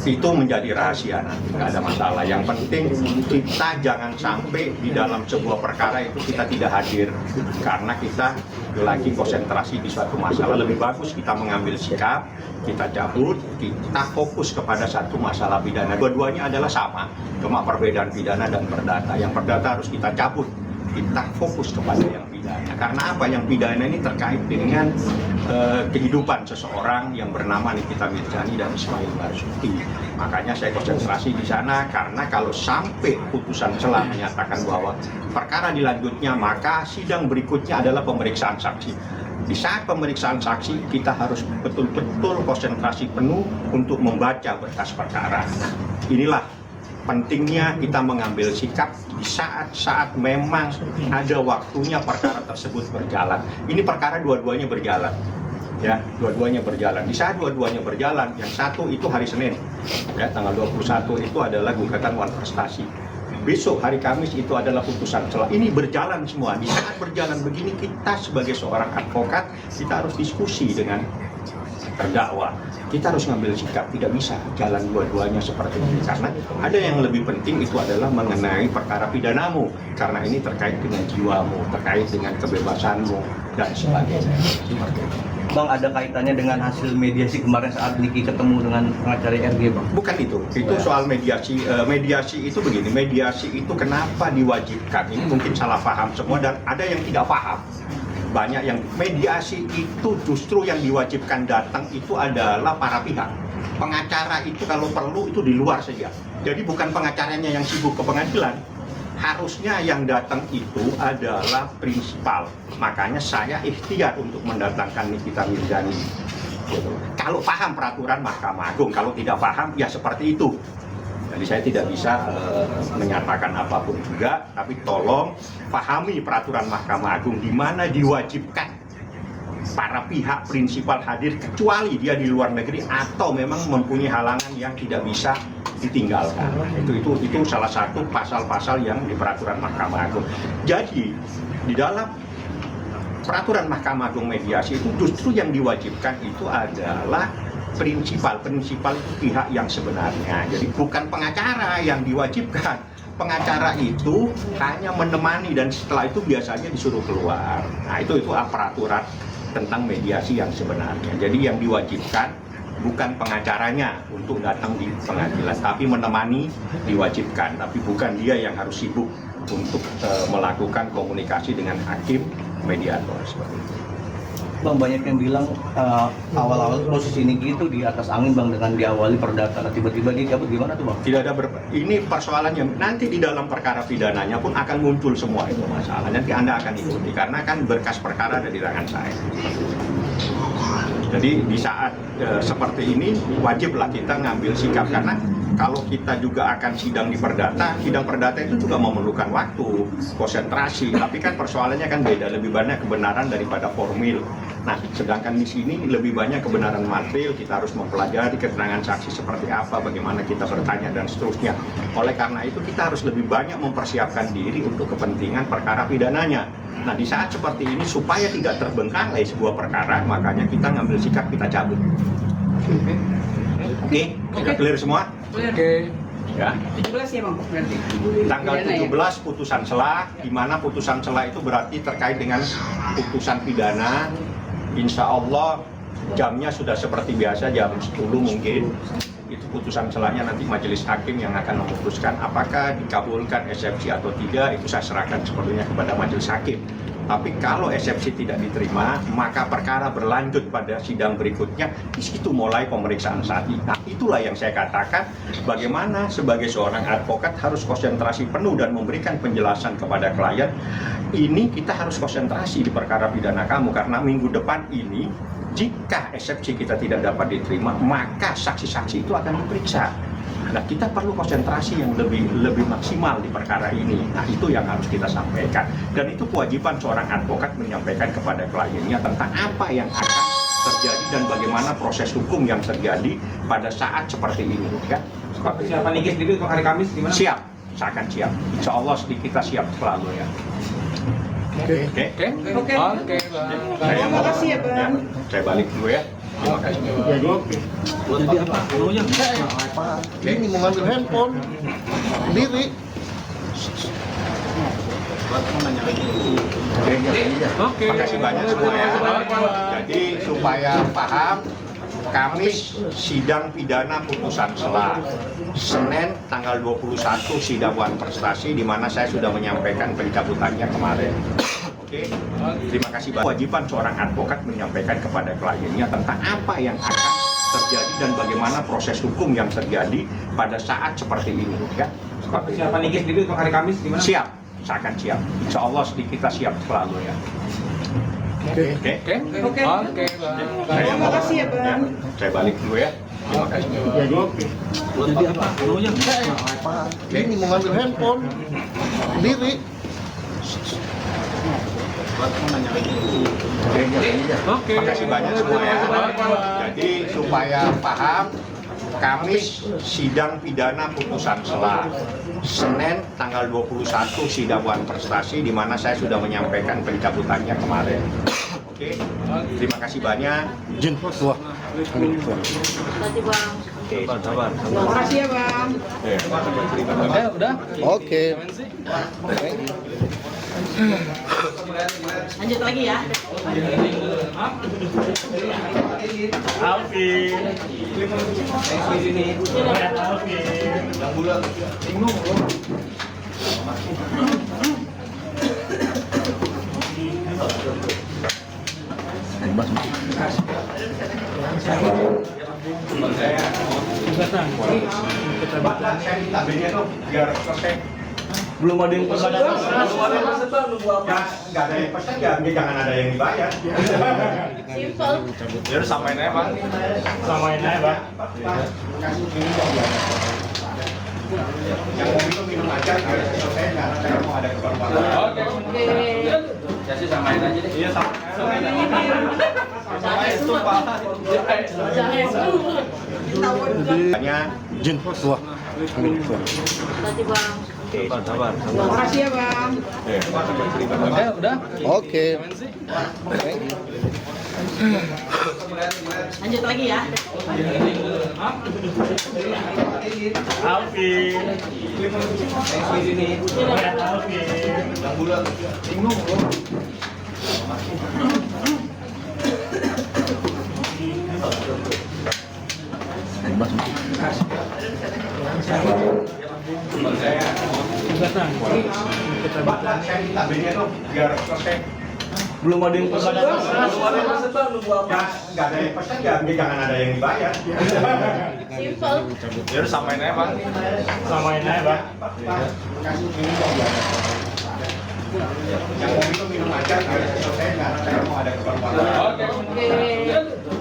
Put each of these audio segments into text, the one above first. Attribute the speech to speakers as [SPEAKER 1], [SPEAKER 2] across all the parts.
[SPEAKER 1] itu menjadi rahasia nanti, nggak ada masalah. Yang penting kita jangan sampai di dalam sebuah perkara itu kita tidak hadir karena kita lagi konsentrasi di suatu masalah. Lebih bagus kita mengambil sikap, kita cabut, kita fokus kepada satu masalah pidana. Dua-duanya adalah sama, cuma perbedaan pidana dan perdata. Yang perdata harus kita cabut, kita fokus kepada yang pidana. Karena apa? Yang pidana ini terkait dengan kehidupan seseorang yang bernama Nikita Mirzani dan Ismail Marzuki. Makanya saya konsentrasi di sana, karena kalau sampai putusan celah menyatakan bahwa perkara dilanjutnya, maka sidang berikutnya adalah pemeriksaan saksi. Di saat pemeriksaan saksi, kita harus betul-betul konsentrasi penuh untuk membaca berkas perkara. Inilah pentingnya kita mengambil sikap di saat-saat memang ada waktunya perkara tersebut berjalan. Ini perkara dua-duanya berjalan. Ya, dua-duanya berjalan. Di saat dua-duanya berjalan, yang satu itu hari Senin, ya, tanggal 21 itu adalah gugatan wan prestasi. Besok hari Kamis itu adalah putusan celah. Ini berjalan semua. Di saat berjalan begini, kita sebagai seorang advokat, kita harus diskusi dengan terdakwa. Kita harus ngambil sikap, tidak bisa jalan dua-duanya seperti ini. Karena ada yang lebih penting, itu adalah mengenai perkara pidanamu. Karena ini terkait dengan jiwamu, terkait dengan kebebasanmu, dan sebagainya.
[SPEAKER 2] Bang, ada kaitannya dengan hasil mediasi kemarin saat Niki ketemu dengan pengacara RG, Bang?
[SPEAKER 1] Bukan itu soal mediasi. Mediasi itu begini, mediasi itu kenapa diwajibkan? Ini mungkin salah paham semua dan ada yang tidak paham. Banyak yang mediasi itu justru yang diwajibkan datang itu adalah para pihak. Pengacara itu kalau perlu itu di luar saja. Jadi bukan pengacaranya yang sibuk ke pengadilan. Harusnya yang datang itu adalah prinsipal. Makanya saya ikhtiar untuk mendatangkan Nikita Mirzani. Kalau paham peraturan Mahkamah Agung, kalau tidak paham ya seperti itu. Jadi saya tidak bisa menyatakan apapun juga, tapi tolong pahami peraturan Mahkamah Agung di mana diwajibkan para pihak prinsipal hadir kecuali dia di luar negeri atau memang mempunyai halangan yang tidak bisa ditinggalkan. Itu salah satu pasal-pasal yang di peraturan Mahkamah Agung. Jadi di dalam peraturan Mahkamah Agung mediasi itu justru yang diwajibkan itu adalah prinsipal itu pihak yang sebenarnya. Jadi bukan pengacara yang diwajibkan. Pengacara itu hanya menemani dan setelah itu biasanya disuruh keluar. Nah itu peraturan tentang mediasi yang sebenarnya. Jadi yang diwajibkan bukan pengacaranya untuk datang di pengadilan, tapi menemani diwajibkan. Tapi bukan dia yang harus sibuk untuk melakukan komunikasi dengan hakim mediator seperti itu.
[SPEAKER 2] Bang, banyak yang bilang awal-awal posisi Niki itu di atas angin, Bang, dengan diawali perdata, tiba-tiba dia cabut, gimana tuh, Bang?
[SPEAKER 1] Tidak ada ini persoalannya, nanti di dalam perkara pidananya pun akan muncul semua itu masalah. Nanti Anda akan ikuti, karena kan berkas perkara ada di tangan saya. Jadi di saat seperti ini wajiblah kita ngambil sikap, karena kalau kita juga akan sidang perdata itu juga memerlukan waktu, konsentrasi, tapi kan persoalannya kan beda, lebih banyak kebenaran daripada formil. Nah, sedangkan di sini lebih banyak kebenaran material, kita harus mempelajari keterangan saksi seperti apa, bagaimana kita bertanya dan seterusnya. Oleh karena itu kita harus lebih banyak mempersiapkan diri untuk kepentingan perkara pidananya. Nah, di saat seperti ini supaya tidak terbengkalai sebuah perkara, makanya kita ngambil sikap, kita cabut. Oke, sudah clear semua?
[SPEAKER 3] Oke.
[SPEAKER 1] Ya.
[SPEAKER 3] 17 ya, Bang, berarti.
[SPEAKER 1] Tanggal 17 putusan celah, di mana putusan celah itu berarti terkait dengan putusan pidana. Insya Allah jamnya sudah seperti biasa, jam 10 mungkin. Itu putusan celahnya nanti majelis hakim yang akan memutuskan apakah dikabulkan eksepsi atau tidak, itu saya serahkan sepenuhnya kepada majelis hakim. Tapi kalau eksepsi tidak diterima, maka perkara berlanjut pada sidang berikutnya, di situ mulai pemeriksaan saksi. Nah, itulah yang saya katakan, bagaimana sebagai seorang advokat harus konsentrasi penuh dan memberikan penjelasan kepada klien. Ini kita harus konsentrasi di perkara pidana kamu, karena minggu depan ini, jika eksepsi kita tidak dapat diterima, maka saksi-saksi itu akan diperiksa. Nah, kita perlu konsentrasi yang lebih maksimal di perkara ini. Nah, itu yang harus kita sampaikan. Dan itu kewajiban seorang advokat menyampaikan kepada kliennya tentang apa yang akan terjadi dan bagaimana proses hukum yang terjadi pada saat seperti ini. Ya.
[SPEAKER 4] Persiapan Niki sendiri untuk hari Kamis gimana?
[SPEAKER 1] Siap, saya akan siap. Insya Allah kita siap selalu ya. Oke.
[SPEAKER 3] Terima kasih ya, Bang.
[SPEAKER 1] Saya balik dulu ya. Terima kasih.
[SPEAKER 2] Jadi apa?
[SPEAKER 5] Ini mau ngambil handphone sendiri.
[SPEAKER 1] Oke. Makasih banyak semua ya. Jadi supaya paham, Kamis sidang pidana putusan sela. Senin tanggal 21 sidang wan prestasi di mana saya sudah menyampaikan pencabutannya kemarin. Oke. Terima kasih banyak. Kewajiban seorang advokat menyampaikan kepada kliennya tentang apa yang akan terjadi dan bagaimana proses hukum yang terjadi pada saat seperti ini ya.
[SPEAKER 4] Pak persiapan Niki sendiri untuk hari Kamis gimana?
[SPEAKER 1] Siap, saya akan siap. Insya Allah kita siap selalu ya. Oke.
[SPEAKER 3] Oke.
[SPEAKER 1] Terima
[SPEAKER 3] kasih ya, Bang.
[SPEAKER 1] Saya balik dulu ya. Terima kasih.
[SPEAKER 2] Jadi apa? Dulunya.
[SPEAKER 5] Ini mau ngambil handphone sendiri.
[SPEAKER 1] Oke. Makasih banyak semua ya. Jadi supaya paham, Kamis sidang pidana putusan sela. Senin tanggal 21 sidang wan prestasi di mana saya sudah menyampaikan pencabutannya kemarin. Oke. Terima kasih banyak.
[SPEAKER 5] Jin, wah.
[SPEAKER 2] Sabar.
[SPEAKER 3] Makasih ya, Bang.
[SPEAKER 2] Udah.
[SPEAKER 5] Oke.
[SPEAKER 3] Lanjut lagi ya.
[SPEAKER 1] Saya minta B-nya tuh biar selesai.
[SPEAKER 2] Belum ada yang pesan.
[SPEAKER 1] Ya, nggak ada yang pesan ya, jangan ada yang dibayar.
[SPEAKER 3] Simple.
[SPEAKER 4] Ya udah samain aja, Bang.
[SPEAKER 2] Samain aja, Bang.
[SPEAKER 1] Yang mau minum aja, biar selesai nggak saya mau ada keperluan.
[SPEAKER 4] Oke.
[SPEAKER 3] Oke.
[SPEAKER 4] Ya sih samain aja deh. Iya samain aja.
[SPEAKER 1] Hanya
[SPEAKER 5] Jin, wah.
[SPEAKER 3] Nanti Bang.
[SPEAKER 2] Sabar.
[SPEAKER 3] Makasih ya, Bang.
[SPEAKER 2] Udah.
[SPEAKER 5] Oke.
[SPEAKER 3] Lanjut lagi ya.
[SPEAKER 1] saya minta B-nya tuh biar selesai.
[SPEAKER 2] Belum ada yang pesan.
[SPEAKER 1] Ya, nggak ada yang pesan ya, jangan ada yang dibayar.
[SPEAKER 3] Simple.
[SPEAKER 4] Ya udah samain aja, Bang.
[SPEAKER 2] Samain aja, Bang.
[SPEAKER 1] Yang mau minum aja, biar selesai nggak saya mau ada keperluan.
[SPEAKER 4] Oke.
[SPEAKER 3] Oke.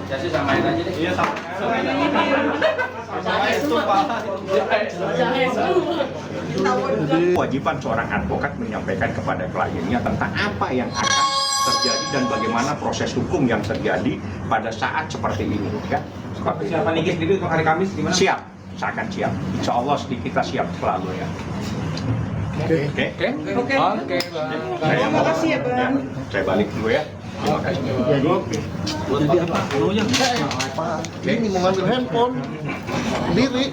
[SPEAKER 4] Ya sih samain aja deh. Iya samain
[SPEAKER 1] Kewajiban seorang advokat menyampaikan kepada kliennya tentang apa yang akan terjadi dan bagaimana proses hukum yang terjadi pada saat seperti ini ya.
[SPEAKER 4] Pak persiapan Niki sendiri untuk hari Kamis gimana?
[SPEAKER 1] Siap, saya akan siap. Insya Allah kita siap selalu ya. Oke.
[SPEAKER 3] Oke.
[SPEAKER 1] Terima
[SPEAKER 3] kasih ya, Bang.
[SPEAKER 1] Saya balik dulu ya. Terima kasih.
[SPEAKER 2] Jadi apa? Dulunya.
[SPEAKER 5] Ini mau ngambil handphone sendiri.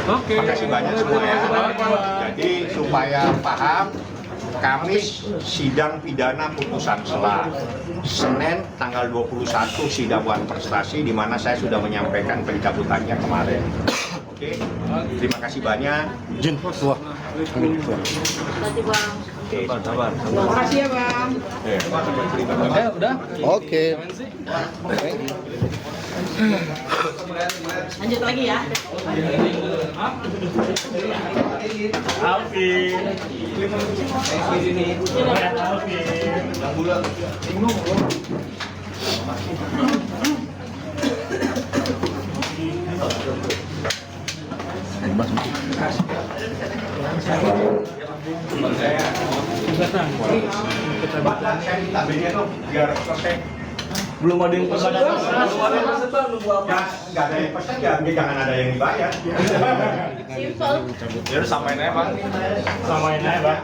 [SPEAKER 1] Oke. Makasih banyak semua ya. Jadi supaya paham, Kamis sidang pidana putusan sela. Senin tanggal 21 sidang wan prestasi di mana saya sudah menyampaikan pencabutannya kemarin. Oke. Terima kasih banyak.
[SPEAKER 5] Jin, wah.
[SPEAKER 3] Nanti Bang.
[SPEAKER 2] Sabar.
[SPEAKER 3] Makasih ya, Bang.
[SPEAKER 2] Udah.
[SPEAKER 5] Oke.
[SPEAKER 3] Lanjut lagi ya.
[SPEAKER 1] Saya minta B-nya tuh biar selesai.
[SPEAKER 2] Belum ada yang pesan.
[SPEAKER 1] Ya, nggak ada yang pesan ya, jangan ada yang dibayar.
[SPEAKER 3] Simple.
[SPEAKER 4] Ya udah samain aja, Bang.
[SPEAKER 2] Samain aja, Bang.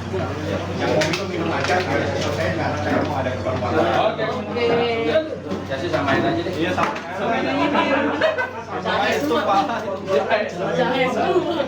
[SPEAKER 1] Yang mau minum aja, saya nggak ada, saya mau ada keperluan.
[SPEAKER 4] Oke.
[SPEAKER 3] Oke.
[SPEAKER 4] Jasi samain aja deh. Iya, samain.
[SPEAKER 3] Jahe semua. Jahe semua.